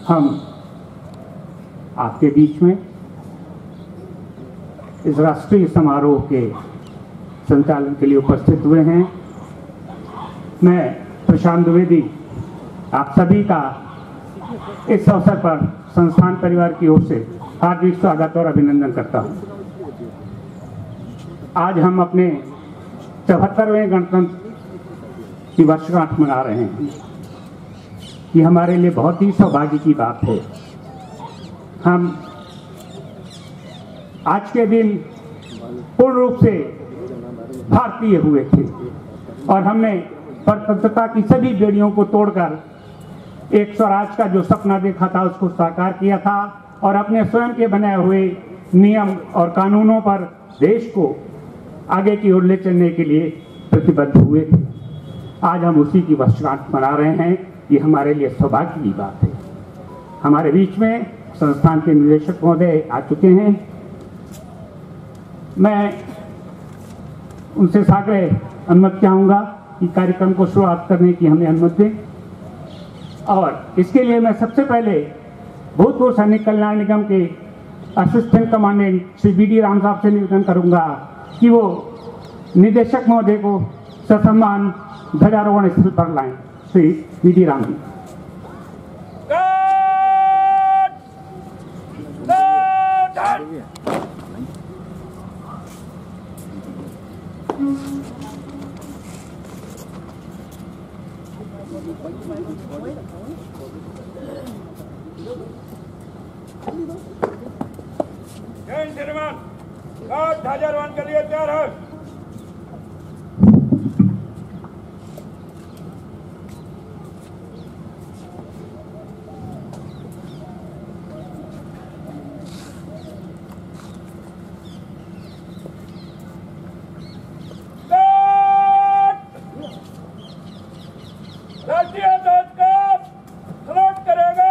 हम आपके बीच में इस राष्ट्रीय समारोह के संचालन के लिए उपस्थित हुए हैं। मैं प्रशांत द्विवेदी आप सभी का इस अवसर पर संस्थान परिवार की ओर से हार्दिक स्वागत और अभिनंदन करता हूं। आज हम अपने 74वें गणतंत्र की वर्षगांठ मना रहे हैं। ये हमारे लिए बहुत ही सौभाग्य की बात है। हम आज के दिन पूर्ण रूप से भारतीय हुए थे और हमने स्वतंत्रता की सभी बेड़ियों को तोड़कर एक स्वराज का जो सपना देखा था उसको साकार किया था और अपने स्वयं के बनाए हुए नियम और कानूनों पर देश को आगे की ओर ले चलने के लिए प्रतिबद्ध हुए थे। आज हम उसी की वर्षगांठ मना रहे हैं। ये हमारे लिए सौभाग्य की बात है। हमारे बीच में संस्थान के निदेशक महोदय आ चुके हैं। मैं उनसे साग्रह अनुमति चाहूँगा कि कार्यक्रम को शुरुआत करने की हमें अनुमति दें और इसके लिए मैं सबसे पहले भूतपूर्व सैनिक कल्याण निगम के assistant commandant Shri BD. Ram साहब से निवेदन करूँगा कि वो निदेशक महोदय को ससम्मान ध्वजारोहण स्थल पर लाएं। श्री बी.डी. राम जी। जय श्रीमान, ध्वजारोहण के लिए तैयार है। राष्ट्रीय ध्वज का सलूट करेगा।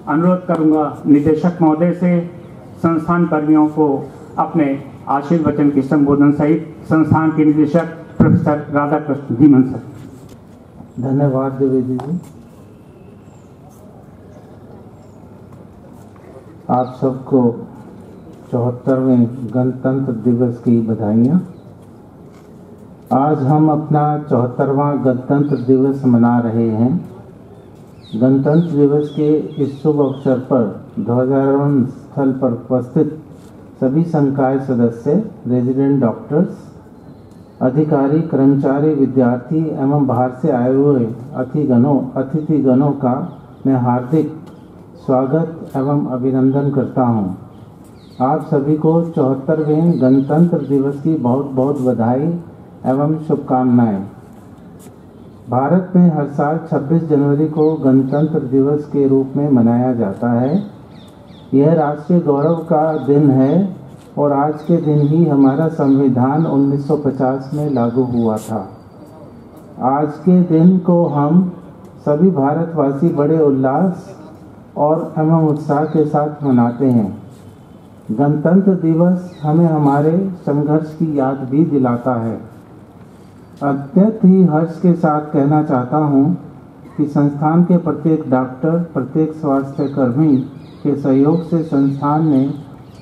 अनुरोध करूंगा निदेशक महोदय से संस्थान कर्मियों को अपने आशीर्वचन के संबोधन सहित संस्थान के निदेशक प्रोफेसर राधाकृष्ण धीमन सर। धन्यवाद द्विवेदी जी। आप सबको 74वें गणतंत्र दिवस की बधाइयाँ। आज हम अपना 74वां गणतंत्र दिवस मना रहे हैं। गणतंत्र दिवस के इस शुभ अवसर पर ध्वजारोहण स्थल पर उपस्थित सभी संकाय सदस्य, रेजिडेंट डॉक्टर्स, अधिकारी, कर्मचारी, विद्यार्थी एवं बाहर से आए हुए अतिथिगणों का मैं हार्दिक स्वागत एवं अभिनंदन करता हूं। आप सभी को 74वें गणतंत्र दिवस की बहुत बहुत बधाई एवं शुभकामनाएं। भारत में हर साल 26 जनवरी को गणतंत्र दिवस के रूप में मनाया जाता है। यह राष्ट्रीय गौरव का दिन है और आज के दिन ही हमारा संविधान 1950 में लागू हुआ था। आज के दिन को हम सभी भारतवासी बड़े उल्लास और एवं उत्साह के साथ मनाते हैं। गणतंत्र दिवस हमें हमारे संघर्ष की याद भी दिलाता है। अत्यंत ही हर्ष के साथ कहना चाहता हूँ कि संस्थान के प्रत्येक डॉक्टर, प्रत्येक स्वास्थ्य कर्मी के सहयोग से संस्थान ने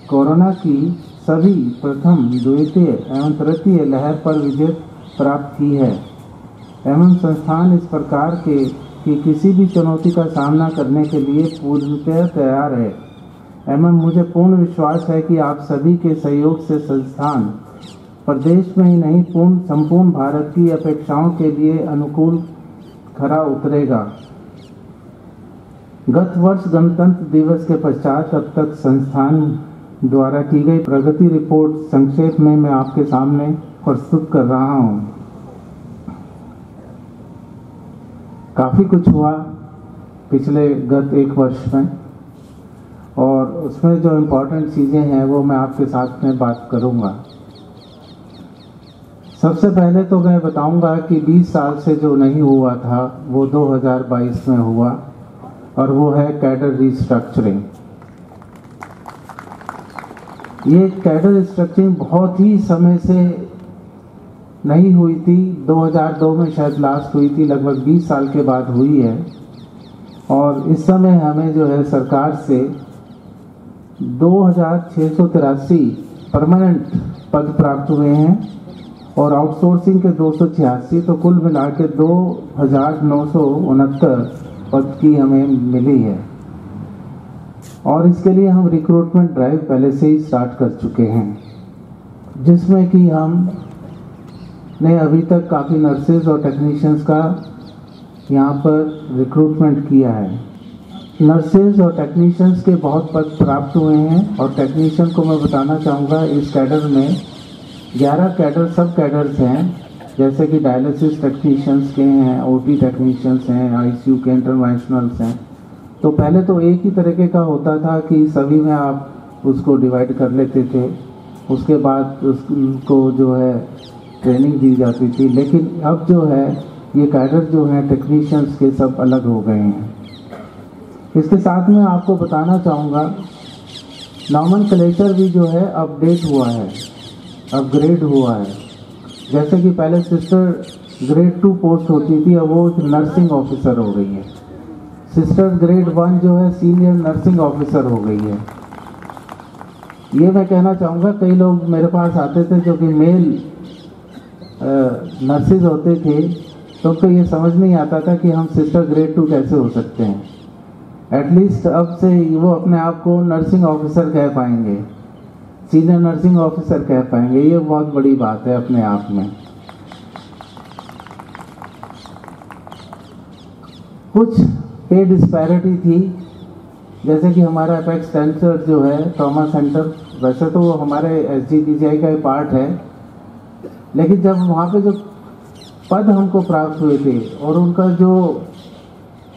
कोरोना की सभी प्रथम, द्वितीय एवं तृतीय लहर पर विजय प्राप्त की है एवं संस्थान इस प्रकार के कि किसी भी चुनौती का सामना करने के लिए पूर्णतः तैयार है एवं मुझे पूर्ण विश्वास है कि आप सभी के सहयोग से संस्थान प्रदेश में ही नहीं संपूर्ण भारत की अपेक्षाओं के लिए अनुकूल खरा उतरेगा। गत वर्ष गणतंत्र दिवस के पश्चात अब तक संस्थान द्वारा की गई प्रगति रिपोर्ट संक्षेप में मैं आपके सामने प्रस्तुत कर रहा हूँ। काफ़ी कुछ हुआ पिछले गत एक वर्ष में और उसमें जो इम्पोर्टेंट चीज़ें हैं वो मैं आपके साथ में बात करूँगा। सबसे पहले तो मैं बताऊंगा कि 20 साल से जो नहीं हुआ था वो 2022 में हुआ और वो है कैडर रिस्ट्रक्चरिंग। ये कैडर रिस्ट्रक्चरिंग बहुत ही समय से नहीं हुई थी, 2002 में शायद लास्ट हुई थी, लगभग 20 साल के बाद हुई है। और इस समय हमें जो है सरकार से 2683 परमानेंट पद प्राप्त हुए हैं और आउटसोर्सिंग के 286, तो कुल मिला के 2969 पद की हमें मिली है। और इसके लिए हम रिक्रूटमेंट ड्राइव पहले से ही स्टार्ट कर चुके हैं, जिसमें कि हम ने अभी तक काफ़ी नर्सेज और टेक्नीशियंस का यहाँ पर रिक्रूटमेंट किया है। नर्सेज और टेक्नीशियंस के बहुत पद प्राप्त हुए हैं और टेक्नीशियन को मैं बताना चाहूँगा इस कैडर में 11 कैडर सब कैडर्स हैं, जैसे कि डायलिसिस टेक्नीशियंस के हैं, ओटी टेक्नीशियंस हैं, आईसीयू के इंटरवेंशनल्स हैं। तो पहले तो एक ही तरीके का होता था कि सभी में आप उसको डिवाइड कर लेते थे, उसके बाद उसको जो है ट्रेनिंग दी जाती थी। लेकिन अब जो है ये कैडर जो हैं टेक्नीशियंस के सब अलग हो गए हैं। इसके साथ में आपको बताना चाहूँगा नॉमेनक्लेचर भी जो है अपडेट हुआ है, अपग्रेड हुआ है। जैसे कि पहले सिस्टर ग्रेड 2 पोस्ट होती थी, अब वो नर्सिंग ऑफिसर हो गई है। सिस्टर ग्रेड 1 जो है सीनियर नर्सिंग ऑफिसर हो गई है। ये मैं कहना चाहूँगा, कई लोग मेरे पास आते थे जो कि मेल नर्सिस होते थे, तो उनको ये समझ नहीं आता था कि हम सिस्टर ग्रेड 2 कैसे हो सकते हैं। एटलीस्ट अब से वो अपने आप को नर्सिंग ऑफिसर कह पाएंगे, सीनियर नर्सिंग ऑफिसर कह पाएंगे। ये बहुत बड़ी बात है अपने आप में। कुछ पे डिस्पैरिटी थी, जैसे कि हमारा एपेक्स सेंटर जो है ट्रॉमा सेंटर, वैसे तो वो हमारे SGPCI का ही पार्ट है, लेकिन जब वहाँ पे जो पद हमको प्राप्त हुए थे और उनका जो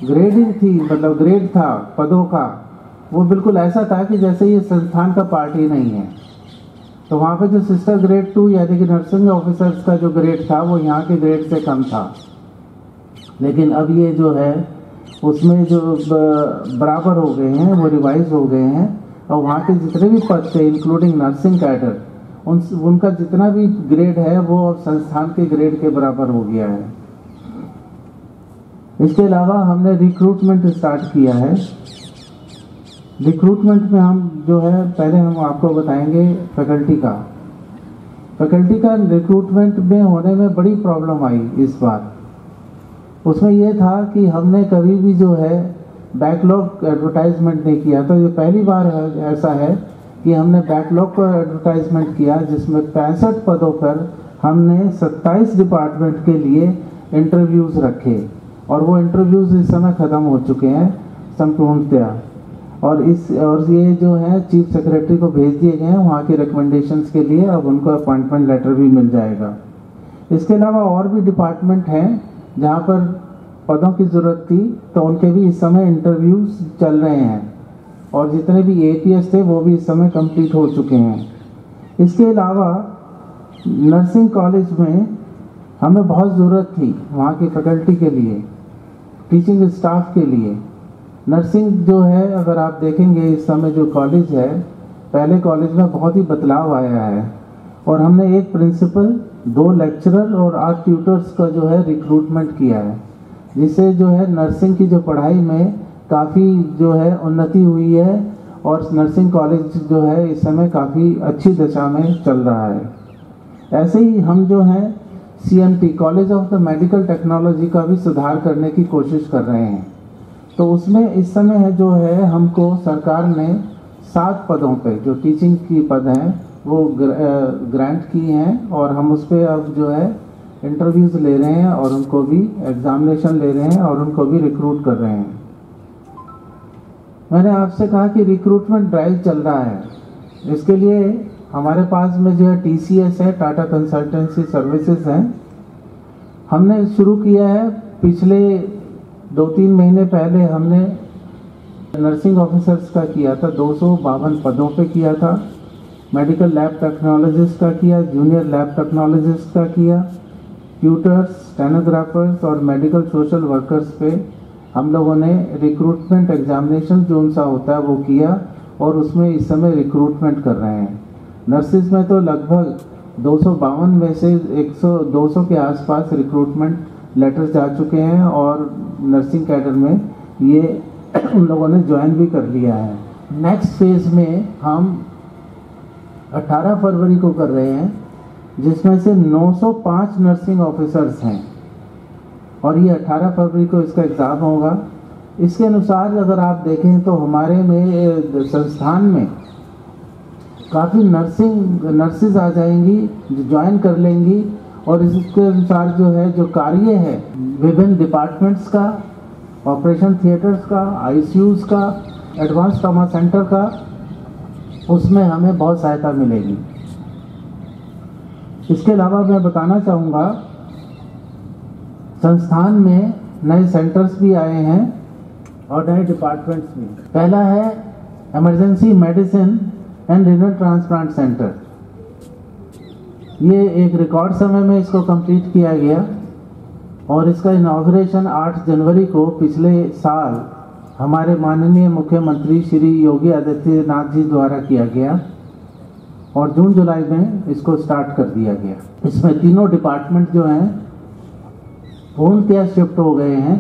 ग्रेडिंग थी, मतलब ग्रेड था पदों का, वो बिल्कुल ऐसा था कि जैसे ये संस्थान का पार्ट ही नहीं है। तो वहाँ पे जो सिस्टर ग्रेड 2 यानी कि नर्सिंग ऑफिसर्स का जो ग्रेड था वो यहाँ के ग्रेड से कम था। लेकिन अब ये जो है उसमें जो बराबर हो गए हैं, वो रिवाइज हो गए हैं और वहाँ के जितने भी पद थे इंक्लूडिंग नर्सिंग कैडर, उनका जितना भी ग्रेड है वो अब संस्थान के ग्रेड के बराबर हो गया है। इसके अलावा हमने रिक्रूटमेंट स्टार्ट किया है। रिक्रूटमेंट में हम जो है पहले हम आपको बताएंगे फैकल्टी का रिक्रूटमेंट में होने में बड़ी प्रॉब्लम आई इस बार। उसमें यह था कि हमने कभी भी जो है बैकलॉग एडवर्टाइजमेंट नहीं किया। तो ये पहली बार ऐसा है कि हमने बैकलॉग को एडवर्टाइजमेंट किया, जिसमें 65 पदों पर हमने 27 डिपार्टमेंट के लिए इंटरव्यूज़ रखे और वो इंटरव्यूज़ इस समय ख़त्म हो चुके हैं संपूर्णतया। और ये जो है चीफ सेक्रेटरी को भेज दिए गए हैं वहाँ के रिकमेंडेशंस के लिए। अब उनको अपॉइंटमेंट लेटर भी मिल जाएगा। इसके अलावा और भी डिपार्टमेंट हैं जहाँ पर पदों की ज़रूरत थी, तो उनके भी इस समय इंटरव्यूज़ चल रहे हैं और जितने भी APS थे वो भी इस समय कंप्लीट हो चुके हैं। इसके अलावा नर्सिंग कॉलेज में हमें बहुत ज़रूरत थी वहाँ की फैकल्टी के लिए, टीचिंग स्टाफ के लिए। नर्सिंग जो है अगर आप देखेंगे इस समय जो कॉलेज है पहले कॉलेज में बहुत ही बदलाव आया है और हमने एक प्रिंसिपल, 2 लेक्चरर और 8 ट्यूटर्स का जो है रिक्रूटमेंट किया है, जिससे जो है नर्सिंग की जो पढ़ाई में काफ़ी जो है उन्नति हुई है और नर्सिंग कॉलेज जो है इस समय काफ़ी अच्छी दशा में चल रहा है। ऐसे ही हम जो हैं CMT college of the medical technology का भी सुधार करने की कोशिश कर रहे हैं। तो उसमें इस समय है जो है हमको सरकार ने 7 पदों पे जो टीचिंग की पद हैं वो ग्रांट की हैं और हम उस पर अब जो है इंटरव्यूज़ ले रहे हैं और उनको भी एग्जामिनेशन ले रहे हैं और उनको भी रिक्रूट कर रहे हैं। मैंने आपसे कहा कि रिक्रूटमेंट ड्राइव चल रहा है, इसके लिए हमारे पास में जो है TCS है, टाटा कंसल्टेंसी सर्विसेज हैं। हमने शुरू किया है पिछले 2-3 महीने पहले हमने नर्सिंग ऑफिसर्स का किया था, 252 पदों पे किया था। मेडिकल लैब टेक्नोलॉजिस्ट का किया, जूनियर लैब टेक्नोलॉजिस्ट का किया, ट्यूटर्स, स्टेनोग्राफर्स और मेडिकल सोशल वर्कर्स पे हम लोगों ने रिक्रूटमेंट एग्जामिनेशन जो उनसा होता है वो किया और उसमें इस समय रिक्रूटमेंट कर रहे हैं। नर्सिस में तो लगभग 252 में से 200 के आसपास रिक्रूटमेंट लेटर्स जा चुके हैं और नर्सिंग कैडर में ये उन लोगों ने ज्वाइन भी कर लिया है। नेक्स्ट फेज में हम 18 फरवरी को कर रहे हैं, जिसमें से 905 नर्सिंग ऑफिसर्स हैं और ये 18 फरवरी को इसका एग्ज़ाम होगा। इसके अनुसार अगर आप देखें तो हमारे में संस्थान में काफ़ी नर्सेज आ जाएंगी जो ज्वाइन कर लेंगी और इसके अनुसार जो है जो कार्य है विभिन्न डिपार्टमेंट्स का, ऑपरेशन थिएटर्स का, ICUs का, एडवांस ट्रॉमा सेंटर का, उसमें हमें बहुत सहायता मिलेगी। इसके अलावा मैं बताना चाहूँगा संस्थान में नए सेंटर्स भी आए हैं और नए डिपार्टमेंट्स भी। पहला है emergency medicine and renal transplant centre. ये एक रिकॉर्ड समय में इसको कंप्लीट किया गया और इसका इनॉग्रेशन 8 जनवरी को पिछले साल हमारे माननीय मुख्यमंत्री श्री योगी आदित्यनाथ जी द्वारा किया गया और जून-जुलाई में इसको स्टार्ट कर दिया गया। इसमें तीनों डिपार्टमेंट जो हैं पूर्णतया शिफ्ट हो गए हैं,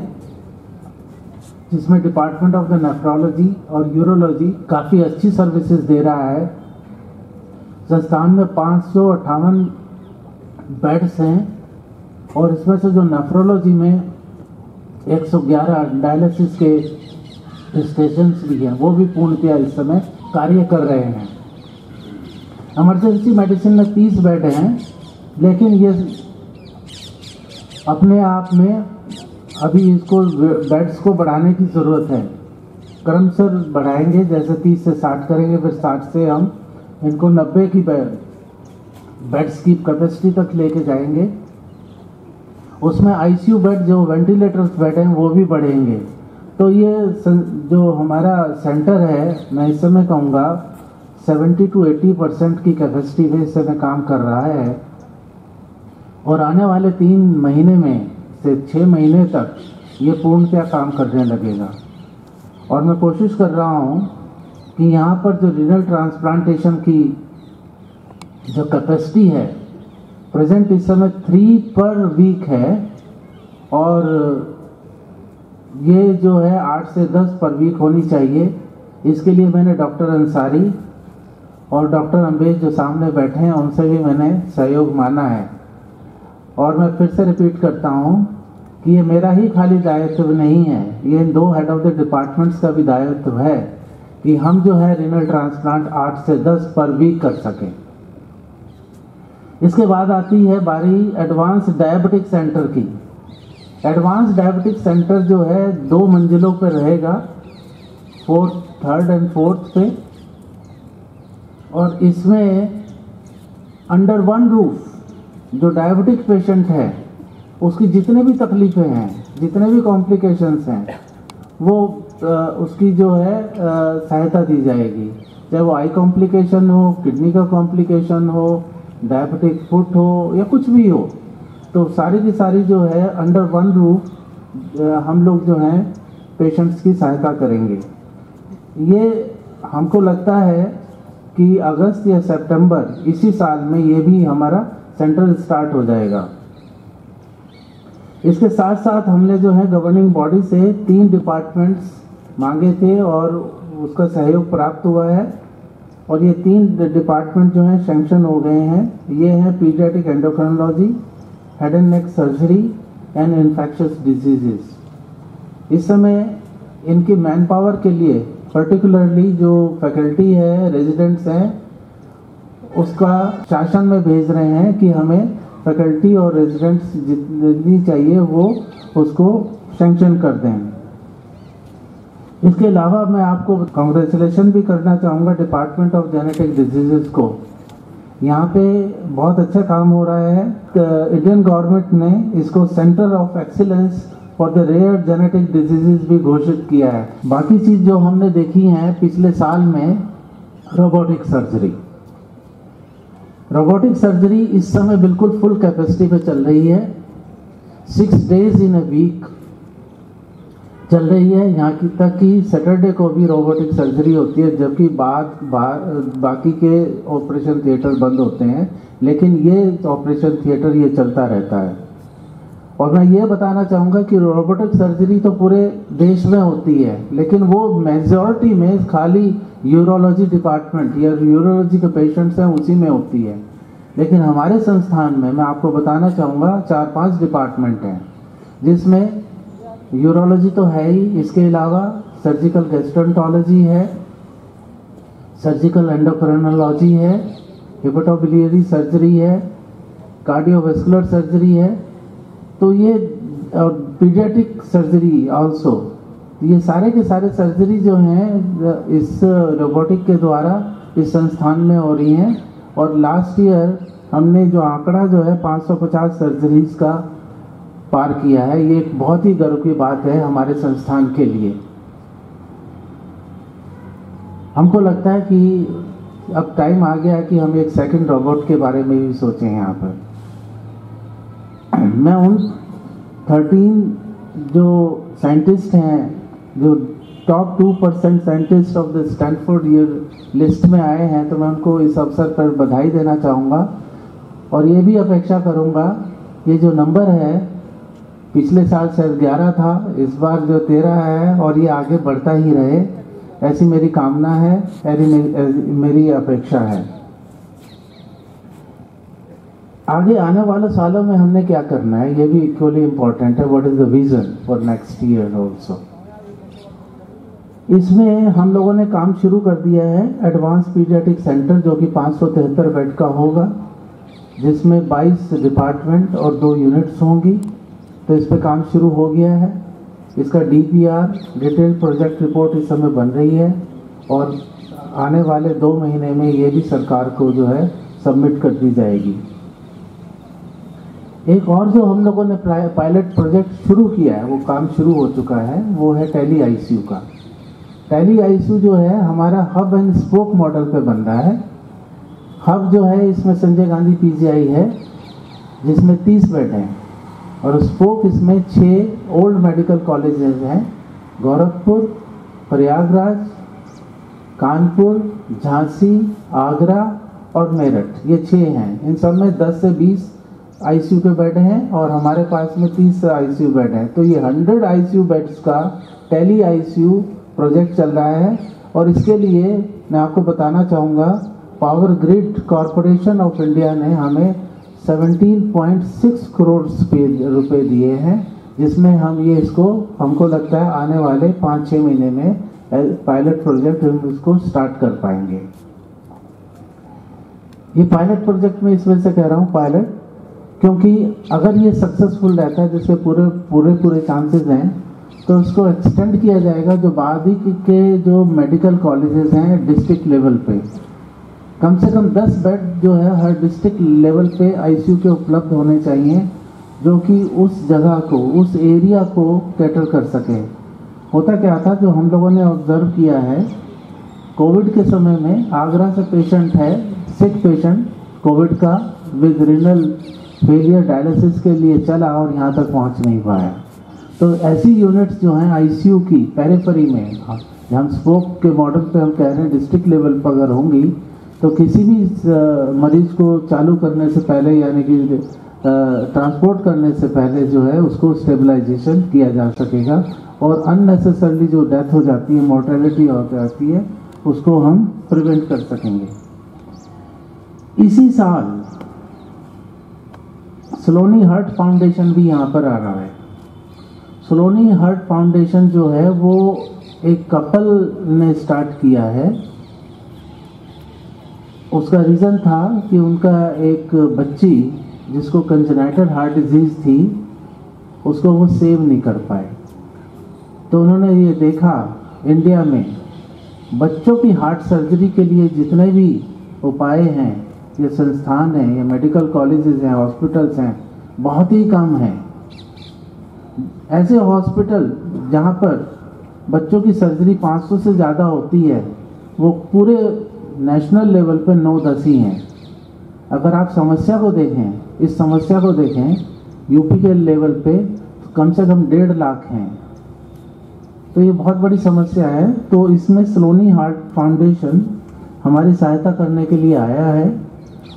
जिसमें डिपार्टमेंट ऑफ द नेफ्रोलॉजी और यूरोलॉजी काफ़ी अच्छी सर्विसेज दे रहा है। संस्थान में 558 बेड्स हैं और इसमें से जो नेफ्रोलॉजी में 111 डायलिसिस के स्टेशंस भी हैं, वो भी पूर्णतया इस समय कार्य कर रहे हैं। इमरजेंसी मेडिसिन में 30 बेड हैं, लेकिन ये अपने आप में अभी इसको बेड्स को बढ़ाने की ज़रूरत है। क्रमशः बढ़ाएंगे, जैसे 30 से 60 करेंगे, फिर 60 से हम इनको 90 की बेड्स की कैपेसिटी तक लेके जाएंगे। उसमें ICU बेड जो वेंटिलेटर्स बेड हैं वो भी बढ़ेंगे। तो ये जो हमारा सेंटर है, मैं इस समय कहूँगा 70 to 80% की कैपेसिटी पे इस समय काम कर रहा है और आने वाले 3 महीने में से 6 महीने तक ये पूर्णतया काम करने लगेगा। और मैं कोशिश कर रहा हूँ कि यहाँ पर जो रीनल ट्रांसप्लांटेशन की जो कैपेसिटी है प्रेजेंट इस समय 3 पर वीक है और ये जो है 8 से 10 पर वीक होनी चाहिए। इसके लिए मैंने डॉक्टर अंसारी और डॉक्टर अम्बेज जो सामने बैठे हैं उनसे भी मैंने सहयोग मांगा है। और मैं फिर से रिपीट करता हूँ कि ये मेरा ही खाली दायित्व नहीं है, ये इन 2 हेड ऑफ द डिपार्टमेंट्स का भी दायित्व है कि हम जो है रीनल ट्रांसप्लांट 8 से 10 पर वीक कर सकें। इसके बाद आती है बारी एडवांस डायबिटिक सेंटर की। एडवांस डायबिटिक सेंटर जो है 2 मंजिलों पर रहेगा, 4th, 3rd एंड 4th पे, और इसमें अंडर 1 रूफ जो डायबिटिक पेशेंट है उसकी जितने भी तकलीफ़ें हैं, जितने भी कॉम्प्लिकेशंस हैं, वो उसकी जो है सहायता दी जाएगी। चाहे वो आई कॉम्प्लिकेशन हो, किडनी का कॉम्प्लिकेशन हो, डायबिटिक फुट हो या कुछ भी हो, तो सारी की सारी जो है अंडर 1 रूफ हम लोग जो हैं पेशेंट्स की सहायता करेंगे। ये हमको लगता है कि अगस्त या सितंबर इसी साल में ये भी हमारा सेंटर स्टार्ट हो जाएगा। इसके साथ साथ हमने जो है गवर्निंग बॉडी से 3 डिपार्टमेंट्स मांगे थे और उसका सहयोग प्राप्त हुआ है और ये 3 डिपार्टमेंट जो हैं सैंक्शन हो गए हैं। ये हैं paediatric endocrinology, head and neck surgery and infectious diseases. इस समय इनकी मैन पावर के लिए पर्टिकुलरली जो फैकल्टी है, रेजिडेंट्स हैं, उसका शासन में भेज रहे हैं कि हमें फैकल्टी और रेजिडेंट्स जितनी चाहिए वो उसको सैंक्शन कर दें। इसके अलावा मैं आपको कांग्रेचुलेशन भी करना चाहूँगा डिपार्टमेंट ऑफ जेनेटिक डिजीजेस को। यहाँ पे बहुत अच्छा काम हो रहा है। इंडियन गवर्नमेंट ने इसको centre of excellence for the rare genetic diseases भी घोषित किया है। बाकी चीज़ जो हमने देखी है पिछले साल में, रोबोटिक सर्जरी। रोबोटिक सर्जरी इस समय बिल्कुल फुल कैपेसिटी पे चल रही है। 6 days इन अ वीक चल रही है। यहाँ की तक कि सैटरडे को भी रोबोटिक सर्जरी होती है, जबकि बाकी के ऑपरेशन थिएटर बंद होते हैं, लेकिन ये ऑपरेशन थिएटर ये चलता रहता है। और मैं ये बताना चाहूँगा कि रोबोटिक सर्जरी तो पूरे देश में होती है, लेकिन वो मेजॉरिटी में खाली यूरोलॉजी डिपार्टमेंट या यूरोलॉजी के पेशेंट्स हैं उसी में होती है। लेकिन हमारे संस्थान में मैं आपको बताना चाहूँगा 4-5 डिपार्टमेंट हैं, जिसमें यूरोलॉजी तो है ही, इसके अलावा सर्जिकल गैस्ट्रोएंटरोलॉजी है, सर्जिकल एंडोक्राइनोलॉजी है, हेपेटोबिलियरी सर्जरी है, कार्डियोवैस्कुलर सर्जरी है, तो ये पीडियाट्रिक सर्जरी आल्सो, ये सारे के सारे सर्जरी जो हैं इस रोबोटिक के द्वारा इस संस्थान में हो रही हैं। और लास्ट ईयर हमने जो आंकड़ा जो है 550 सर्जरीज का पार किया है। ये एक बहुत ही गर्व की बात है हमारे संस्थान के लिए। हमको लगता है कि अब टाइम आ गया है कि हम एक सेकंड रोबोट के बारे में भी सोचें। यहाँ पर मैं उन 13 जो साइंटिस्ट हैं, जो top 2% scientist of the Stanford year list में आए हैं, तो मैं उनको इस अवसर पर बधाई देना चाहूँगा और ये भी अपेक्षा करूँगा ये जो नंबर है, पिछले साल शायद 11 था, इस बार जो 13 है और ये आगे बढ़ता ही रहे, ऐसी मेरी कामना है, मेरी अपेक्षा है। आगे आने वाले सालों में हमने क्या करना है, ये भी इक्वली इम्पोर्टेंट है। What is the vision for next year also. इसमें हम लोगों ने काम शुरू कर दिया है एडवांस पीडियाट्रिक सेंटर, जो कि 573 बेड का होगा, जिसमें 22 डिपार्टमेंट और 2 यूनिट्स होंगी। तो इस पर काम शुरू हो गया है। इसका DPR डिटेल प्रोजेक्ट रिपोर्ट इस समय बन रही है और आने वाले 2 महीने में ये भी सरकार को जो है सबमिट कर दी जाएगी। एक और जो हम लोगों ने पायलट प्रोजेक्ट शुरू किया है, वो काम शुरू हो चुका है, वो है टेली ICU का। टेली ICU जो है हमारा हब एंड स्पोक मॉडल पे बन रहा है। हब जो है इसमें संजय गांधी PGI है, जिसमें 30 बेड हैं, और स्पोक इसमें 6 ओल्ड मेडिकल कॉलेजेस हैं, गोरखपुर, प्रयागराज, कानपुर, झांसी, आगरा और मेरठ, ये 6 हैं। इन सब में 10 से 20 ICU के बेड हैं और हमारे पास में 30 ICU बेड हैं। तो ये 100 ICU बेड्स का टेली ICU प्रोजेक्ट चल रहा है। और इसके लिए मैं आपको बताना चाहूँगा, power grid corporation of India ने हमें 17.6 करोड़ रुपए दिए हैं, जिसमें हम ये इसको, हमको लगता है आने वाले 5-6 महीने में पायलट प्रोजेक्ट हम इसको स्टार्ट कर पाएंगे। ये पायलट प्रोजेक्ट में इस वजह से कह रहा हूँ पायलट, क्योंकि अगर ये सक्सेसफुल रहता है, जिससे पूरे चांसेस हैं, तो उसको एक्सटेंड किया जाएगा जो बादी के जो मेडिकल कॉलेजेस हैं डिस्ट्रिक्ट लेवल पे। कम से कम 10 बेड जो है हर डिस्ट्रिक्ट लेवल पे ICU के उपलब्ध होने चाहिए, जो कि उस जगह को, उस एरिया को कैटर कर सके। होता क्या था, जो हम लोगों ने ऑब्जर्व किया है, कोविड के समय में आगरा से पेशेंट है, सिक पेशेंट कोविड का, विद रीनल फेलियर डायलिसिस के लिए चला और यहाँ तक पहुँच नहीं पाया। तो ऐसी यूनिट्स जो हैं ICU की पेरिफेरी में, हम स्पोक के मॉडल पे हम कह रहे हैं डिस्ट्रिक्ट लेवल पर अगर होंगी, तो किसी भी मरीज को चालू करने से पहले यानी कि ट्रांसपोर्ट करने से पहले जो है उसको स्टेबलाइजेशन किया जा सकेगा और अननेसेसरली जो डेथ हो जाती है, मोर्टेलिटी हो जाती है, उसको हम प्रिवेंट कर सकेंगे। इसी साल सलोनी हार्ट फाउंडेशन भी यहाँ पर आ रहा है। सलोनी हार्ट फाउंडेशन जो है वो एक कपल ने स्टार्ट किया है। उसका रीज़न था कि उनका एक बच्ची जिसको कंजेनाइटल हार्ट डिजीज़ थी उसको वो सेव नहीं कर पाए। तो उन्होंने ये देखा इंडिया में बच्चों की हार्ट सर्जरी के लिए जितने भी उपाय हैं, ये संस्थान हैं, ये मेडिकल कॉलेजेस हैं, हॉस्पिटल्स हैं, बहुत ही कम हैं। ऐसे हॉस्पिटल जहाँ पर बच्चों की सर्जरी 500 से ज़्यादा होती है वो पूरे नेशनल लेवल पे 9-10 ही हैं। अगर आप समस्या को देखें, इस समस्या को देखें यूपी के लेवल पे तो कम से कम 1.5 लाख हैं। तो ये बहुत बड़ी समस्या है। तो इसमें सलोनी हार्ट फाउंडेशन हमारी सहायता करने के लिए आया है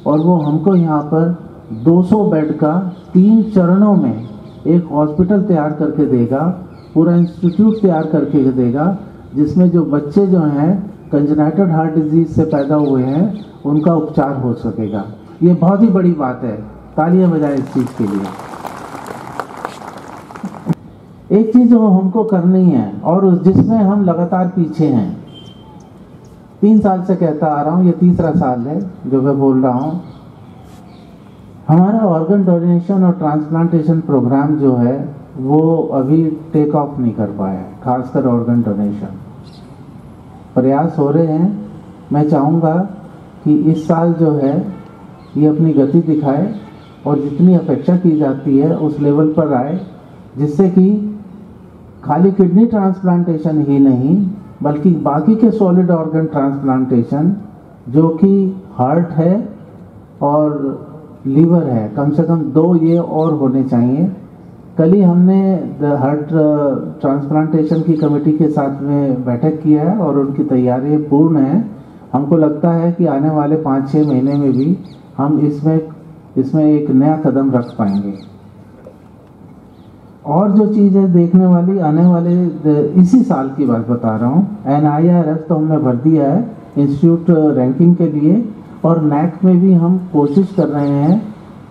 और वो हमको यहाँ पर 200 बेड का 3 चरणों में एक हॉस्पिटल तैयार करके देगा, पूरा इंस्टीट्यूट तैयार करके देगा, जिसमें जो बच्चे जो हैं कंजेनाइटल हार्ट डिजीज से पैदा हुए हैं उनका उपचार हो सकेगा। ये बहुत ही बड़ी बात है, तालियां बजाएं इस चीज़ के लिए। एक चीज़ जो हमको करनी है और जिसमें हम लगातार पीछे हैं, 3 साल से कहता आ रहा हूँ, ये तीसरा साल है जो मैं बोल रहा हूँ। हमारा ऑर्गन डोनेशन और ट्रांसप्लांटेशन प्रोग्राम जो है वो अभी टेक ऑफ नहीं कर पाया है, खासकर ऑर्गन डोनेशन। प्रयास हो रहे हैं। मैं चाहूँगा कि इस साल जो है ये अपनी गति दिखाए और जितनी अपेक्षा की जाती है उस लेवल पर आए, जिससे कि खाली किडनी ट्रांसप्लांटेशन ही नहीं बल्कि बाकी के सॉलिड ऑर्गन ट्रांसप्लांटेशन जो कि हार्ट है और लीवर है, कम से कम 2 ये और होने चाहिए। कल ही हमने हार्ट ट्रांसप्लांटेशन की कमेटी के साथ में बैठक किया है और उनकी तैयारी पूर्ण है। हमको लगता है कि आने वाले 5-6 महीने में भी हम इसमें एक नया कदम रख पाएंगे। और जो चीज़ है देखने वाली आने वाले इसी साल की बात बता रहा हूँ, NIRF तो हमने भर दिया है इंस्टीट्यूट रैंकिंग के लिए और NAC में भी हम कोशिश कर रहे हैं,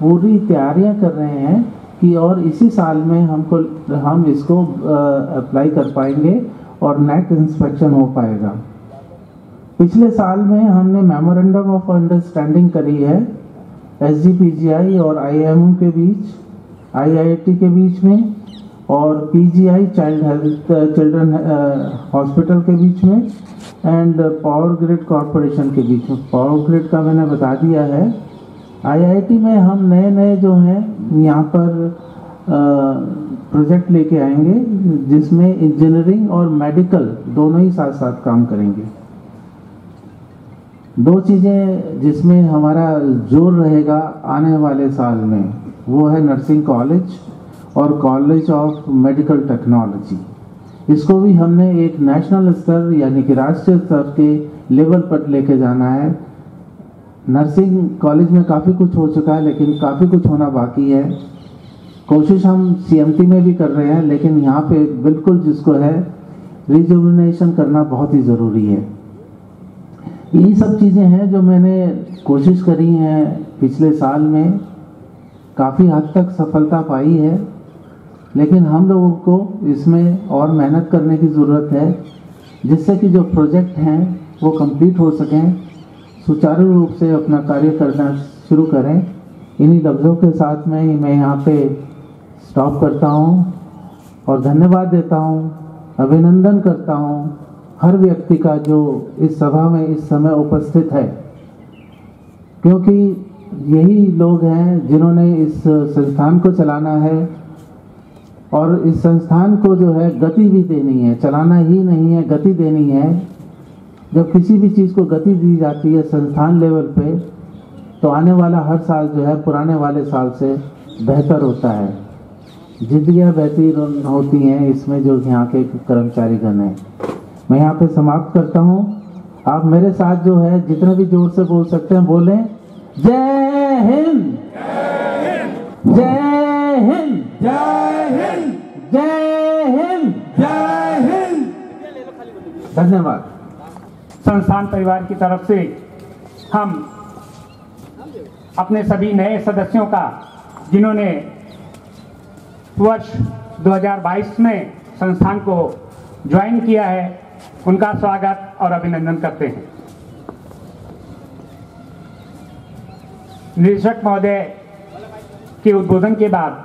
पूरी तैयारियां कर रहे हैं कि और इसी साल में हम इसको अप्लाई कर पाएंगे और NAC इंस्पेक्शन हो पाएगा। पिछले साल में हमने मेमोरेंडम ऑफ अंडरस्टैंडिंग करी है SGPGI और IIM के बीच, IIT के बीच में और PGI चिल्ड्रन हॉस्पिटल के बीच में एंड पावर ग्रिड कॉरपोरेशन के बीच में। पावर ग्रिड का मैंने बता दिया है। IIT में हम नए जो हैं यहाँ पर प्रोजेक्ट लेके आएंगे जिसमें इंजीनियरिंग और मेडिकल दोनों ही साथ साथ काम करेंगे। 2 चीज़ें जिसमें हमारा जोर रहेगा आने वाले साल में वो है नर्सिंग कॉलेज और कॉलेज ऑफ मेडिकल टेक्नोलॉजी। इसको भी हमने एक नेशनल स्तर यानी कि राष्ट्रीय स्तर के लेवल पर लेके जाना है। नर्सिंग कॉलेज में काफ़ी कुछ हो चुका है लेकिन काफ़ी कुछ होना बाकी है। कोशिश हम CMT में भी कर रहे हैं लेकिन यहाँ पे बिल्कुल जिसको है रिजुविनेशन करना बहुत ही ज़रूरी है। यही सब चीज़ें हैं जो मैंने कोशिश करी हैं पिछले साल में, काफ़ी हद तक सफलता पाई है, लेकिन हम लोगों को इसमें और मेहनत करने की ज़रूरत है जिससे कि जो प्रोजेक्ट हैं वो कंप्लीट हो सकें, सुचारू रूप से अपना कार्य करना शुरू करें। इन्हीं लफ्ज़ों के साथ में मैं यहाँ पे स्टॉप करता हूँ और धन्यवाद देता हूँ, अभिनंदन करता हूँ हर व्यक्ति का जो इस सभा में इस समय उपस्थित है, क्योंकि यही लोग हैं जिन्होंने इस संस्थान को चलाना है और इस संस्थान को जो है गति भी देनी है, चलाना ही नहीं है, गति देनी है। जब किसी भी चीज़ को गति दी जाती है संस्थान लेवल पे तो आने वाला हर साल जो है पुराने वाले साल से बेहतर होता है, जिंदगियाँ बेहतर होती हैं इसमें जो यहाँ के कर्मचारीगण हैं। मैं यहाँ पे समाप्त करता हूँ। आप मेरे साथ जो है जितने भी जोर से बोल सकते हैं बोलें, जय हिंद, जय हिंद, जय हिंद, जय हिंद, जय हिंद। धन्यवाद। संस्थान परिवार की तरफ से हम अपने सभी नए सदस्यों का, जिन्होंने वर्ष 2022 में संस्थान को ज्वाइन किया है, उनका स्वागत और अभिनंदन करते हैं। निदेशक महोदय के उद्बोधन के बाद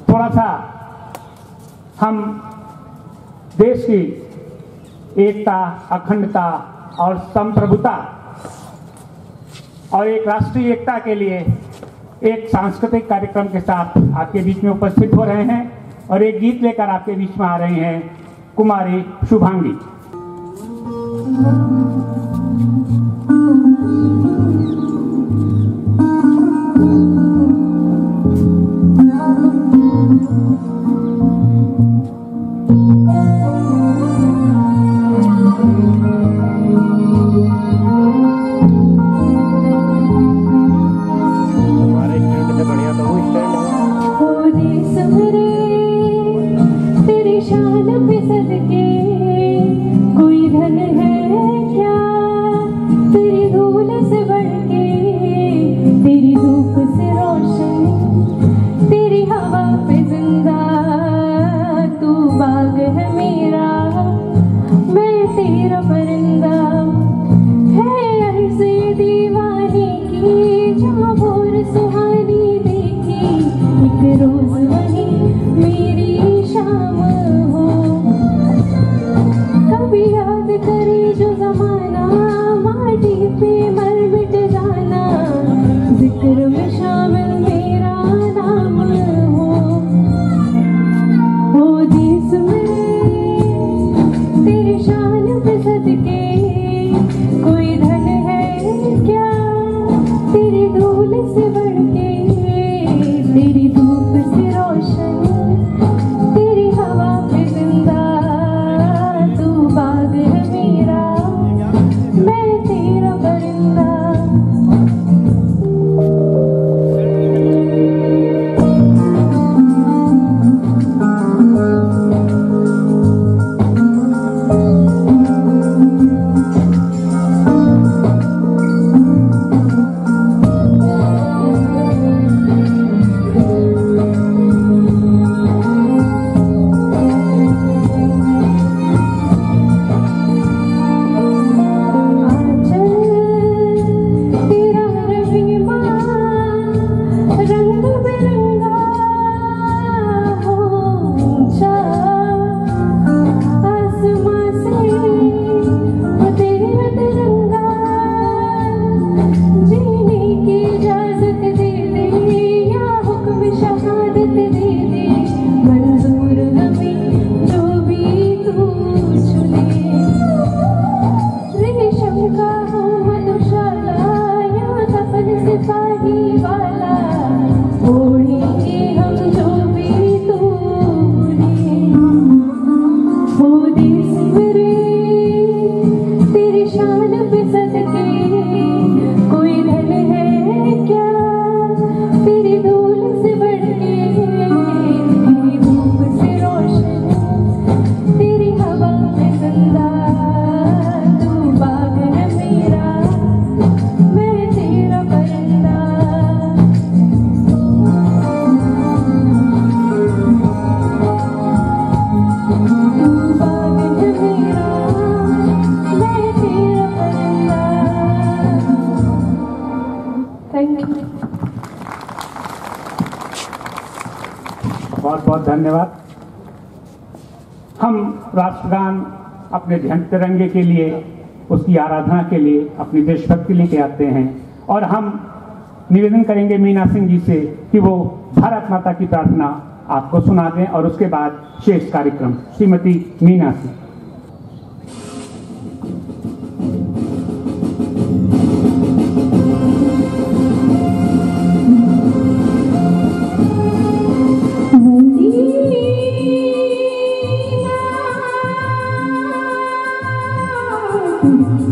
थोड़ा सा हम देश की एकता, अखंडता और संप्रभुता और एक राष्ट्रीय एकता के लिए एक सांस्कृतिक कार्यक्रम के साथ आपके बीच में उपस्थित हो रहे हैं और एक गीत लेकर आपके बीच में आ रहे हैं कुमारी शुभांगी। बहुत बहुत धन्यवाद। हम राष्ट्रगान अपने झंडे तिरंगे के लिए, उसकी आराधना के लिए, अपनी देशभक्ति लेके आते हैं और हम निवेदन करेंगे मीना सिंह जी से कि वो भारत माता की प्रार्थना आपको सुना दें और उसके बाद शेष कार्यक्रम। श्रीमती मीना सिंह। Thank you.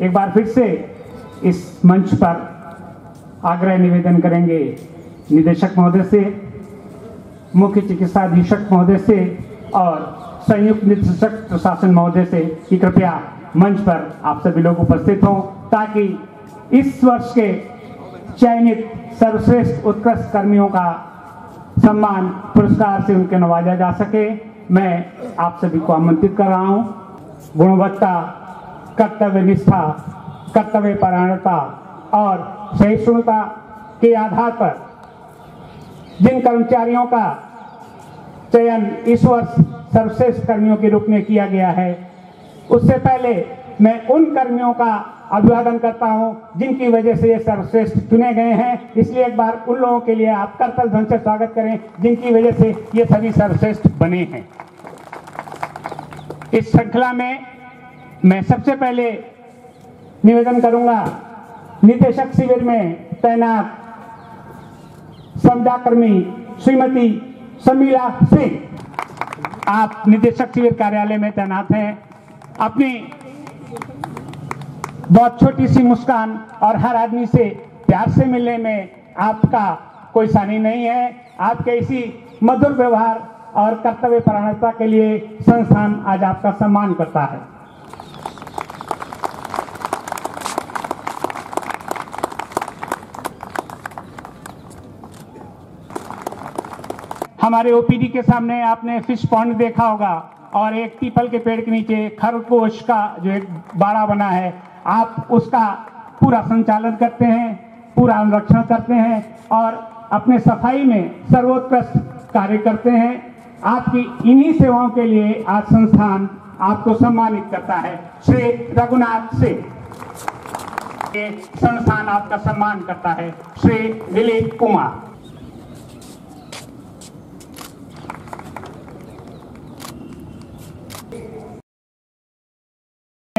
एक बार फिर से इस मंच पर आग्रह निवेदन करेंगे निदेशक महोदय से, मुख्य चिकित्सा अधीक्षक महोदय से और संयुक्त निदेशक प्रशासन महोदय से कि कृपया मंच पर आप सभी लोग उपस्थित हों ताकि इस वर्ष के चयनित सर्वश्रेष्ठ उत्कृष्ट कर्मियों का सम्मान पुरस्कार से उनके नवाजा जा सके। मैं आप सभी को आमंत्रित कर रहा हूं। गुणवत्ता, कर्तव्य निष्ठा, कर्तव्य परायणता और सहिष्णुता के आधार पर जिन कर्मचारियों का चयन इस वर्ष सर्वश्रेष्ठ कर्मियों के रूप में किया गया है, उससे पहले मैं उन कर्मियों का अभिवादन करता हूं जिनकी वजह से ये सर्वश्रेष्ठ चुने गए हैं। इसलिए एक बार उन लोगों के लिए आप करतल ध्वनि से स्वागत करें जिनकी वजह से ये सभी सर्वश्रेष्ठ बने हैं। इस श्रृंखला में मैं सबसे पहले निवेदन करूंगा निदेशक शिविर में तैनात संविदाकर्मी श्रीमती शमीला सिंह। आप निदेशक शिविर कार्यालय में तैनात हैं। अपनी बहुत छोटी सी मुस्कान और हर आदमी से प्यार से मिलने में आपका कोई सानी नहीं है। आपके इसी मधुर व्यवहार और कर्तव्य परायणता के लिए संस्थान आज आपका सम्मान करता है। हमारे ओपीडी के सामने आपने फिश पॉन्ड देखा होगा और एक पीपल के पेड़ के नीचे खरगोश का जो एक बाड़ा बना है, आप उसका पूरा संचालन करते हैं, पूरा अनुरक्षण करते हैं और अपने सफाई में सर्वोत्कृष्ट कार्य करते हैं। आपकी इन्हीं सेवाओं के लिए आज संस्थान आपको सम्मानित करता है। श्री रघुनाथ सिंह, संस्थान आपका सम्मान करता है। श्री दिलीप कुमार।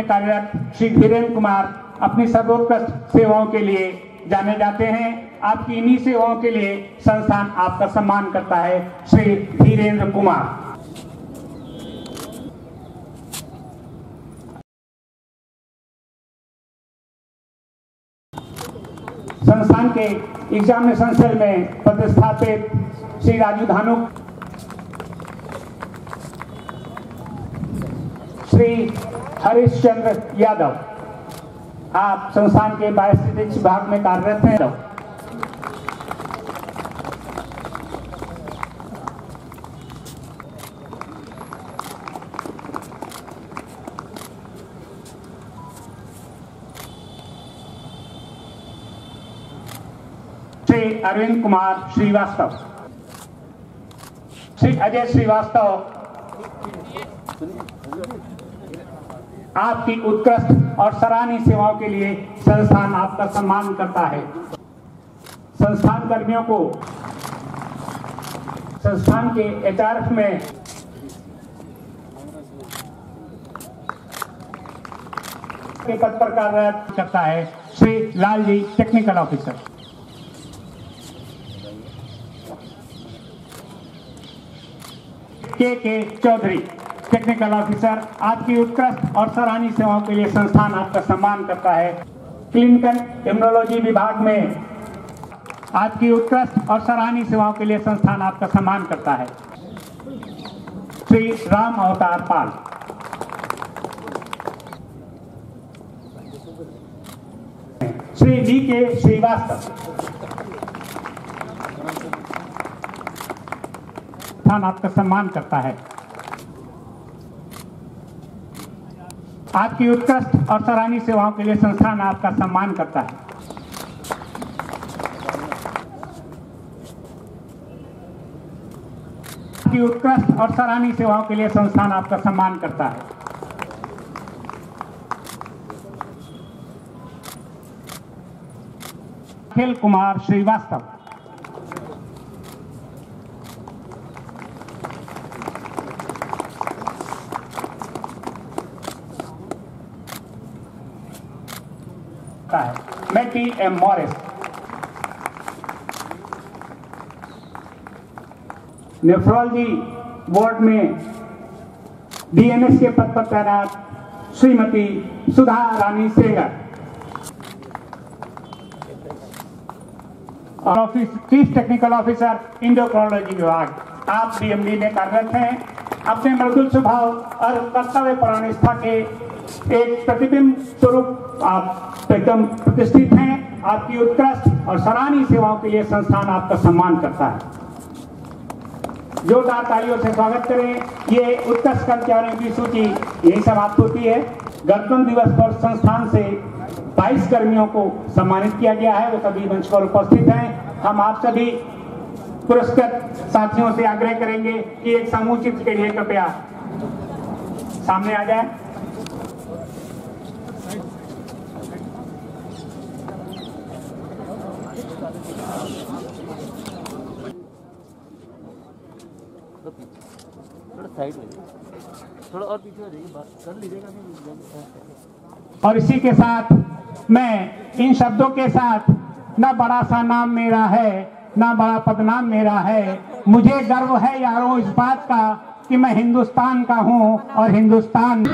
कार्यरत श्री धीरेन्द्र कुमार अपनी सर्वोत्कृष्ट सेवाओं के लिए जाने जाते हैं। आपकी इन्हीं सेवाओं के लिए संस्थान आपका सम्मान करता है। श्री धीरेन्द्र कुमार। संस्थान के एग्जामिनेशन सेल में प्रतिस्थापित श्री राजू धानुक, श्री हरिश्चंद्र यादव, आप संस्थान के बायोस्टैटिक्स विभाग में कार्यरत हैं। श्री अरविंद कुमार श्रीवास्तव, श्री अजय श्रीवास्तव, आपकी उत्कृष्ट और सराहनीय सेवाओं के लिए संस्थान आपका सम्मान करता है। संस्थान कर्मियों को संस्थान के एचआरएफ में के पद पर कार्यरत करता है श्री लाल जी, टेक्निकल ऑफिसर। के चौधरी, टेक्निकल ऑफिसर, आपकी उत्कृष्ट और सराहनीय सेवाओं के लिए संस्थान आपका सम्मान करता है। क्लिनिकल इम्यूनोलॉजी विभाग में आपकी उत्कृष्ट और सराहनीय सेवाओं के लिए संस्थान आपका सम्मान करता है। श्री राम अवतार पाल, श्री डी के श्रीवास्तव, संस्थान आपका सम्मान करता है। आपकी उत्कृष्ट और सराहनीय सेवाओं के लिए संस्थान आपका सम्मान करता है। आपकी उत्कृष्ट और सराहनीय सेवाओं के लिए संस्थान आपका सम्मान करता है। अखिल कुमार श्रीवास्तव, है मैटी एम मॉरिस, नेफ्रोलॉजी बोर्ड में डीएनएस के पद पर तैनात श्रीमती सुधा रानी सेंगर, और चीफ टेक्निकल ऑफिसर इंडोक्रोनोलॉजी विभाग, आप डीएमडी में कार्यरत हैं। अपने मृदुल स्वभाव और कर्तव्य परानिष्ठा के एक प्रतिबिंब स्वरूप आप एकदम प्रतिष्ठित हैं। आपकी उत्कृष्ट और सराहनीय सेवाओं के लिए संस्थान आपका सम्मान करता है। जोरदार तालियों से स्वागत करें। ये उत्कृष्ट कर्मचारियों की सूची यही समाप्त होती है। गणतंत्र दिवस पर संस्थान से 22 कर्मियों को सम्मानित किया गया है, वो सभी मंच पर उपस्थित हैं। हम आप सभी पुरस्कृत साथियों से आग्रह करेंगे कि एक समूह चित्र के लिए कृपया सामने आ जाए। थोड़ा साइड में, थोड़ा और पीछे हो जाइए, बात कर लीजिएगा। और इसी के साथ मैं इन शब्दों के साथ, न बड़ा सा नाम मेरा है, न बड़ा पदनाम मेरा है, मुझे गर्व है यारों इस बात का कि मैं हिंदुस्तान का हूं और हिंदुस्तान